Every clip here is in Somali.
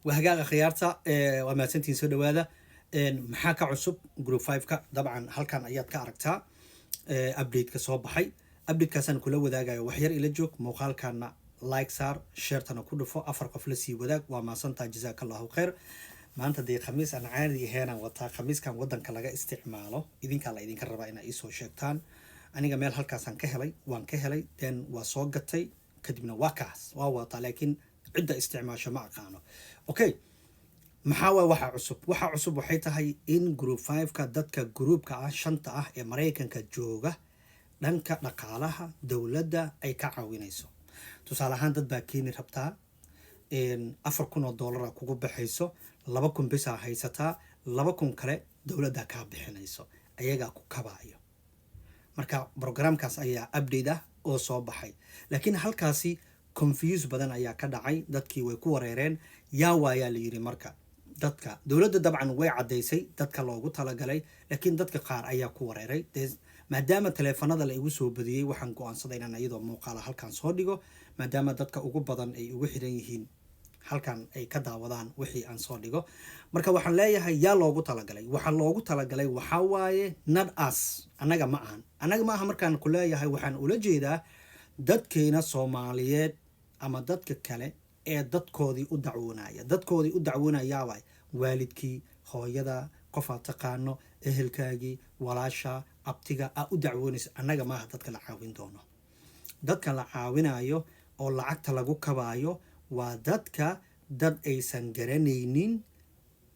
وهجاء خيارته وما سنتين سود هذا محاكا عصب جروب 5 كا طبعا هل كان ايات كاركتا ابديت كصوب حي ابديت كاسان كله وذاك وحير الى جوك مقال كان لايك صار شيرتنا كله فوق افرق فلسي وذاك وما سنتا جزاك الله خير ما أنت دي خميس أنا عادي هنا وطا خميس كان ودن كلاجا استعماله إذن كلا إذن كربا إنا إيسو شيكتان أنا جمال هالكاسان كهلي وان كهلي دين وصوجتي كدبنا واكاس وواطا لكن عدة استعمال شمع كانوا أوكي محاوى وحا عصب وحيتها هي إن جروب 5 كدتك جروب كعشنطة أمريكان كجوجة دنك نقالها دولة أي كعوينيسو تصالحان دد باكيني ربطها إن $4,000 كوكو بحيسو 2,000 بس هيستا 2,000 كله دولة كاب بحنيسو أيجا كوكبايو مركا برنامج كاس أيا أبديده أو صوب حي لكن هل كاسي confuse بدن أيا كدعي دتكي ويكوريرين يا ويا ليري مركا دتك دولة طبعا وي عديسي دتك لوجو تلاجلي لكن دتك قار أيا كوريري ما دام التليفون هذا اللي يوسو بديه وحن قوان صدينا نيدو موقع هل كان صوديجو ما دام دتك أوجو بدن أي وحيرين halkan ay ka daawadaan wixii aan soo dhigo marka waxaan leeyahay yaa loogu talagalay waxa waaye not us anaga ma aha markaan ku leeyahay waxaan ula jeedaa dadkeena Soomaaliyeed ama dadka kale ee dadkoodii u dacwoonaya waay waalidkii hooyada qof aad taqaano ehelkaagii walaasha abtiga u dacwoonaysa anaga ma aha dadka la caawin doono dadka la caawinayo oo lacagta lagu kabaayo waa dadka dad aysan garanaynin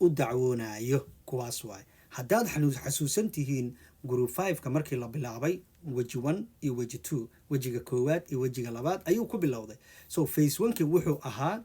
u dacwoonayo kuwaas waay haddaad xasuusan tihiin group 5 ka markii la bilaabay waji 1 iyo waji 2 wajiga koowaad iyo wajiga labaad ayuu ku bilowday so phase 1 ki wuxuu ahaa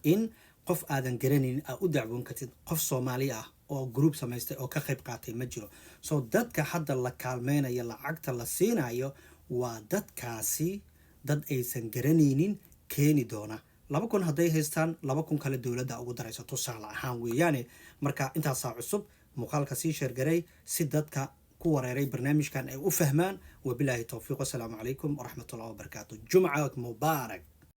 in qof aadan garanaynin u dacwoon kartid qof Soomaali ah oo group samaystay oo ka qayb qaatay ma jiro so dadka hadda la kaalmeynayo lacagta la siinayo waa dadkaasi dad aysan garanaynin keeni doona 2,000 haday haystaan 2,000 kale dawladda ugu darayso tusaale ahaan weeyaane marka intaas cusub muuqaalka sii share garay si dadka ku wareeray barnaamijkan ay u fahmaan wabillahi tawfiiq wasalaamu calaykum waraxmatullaahi wabarakaatuh jumca mubaarak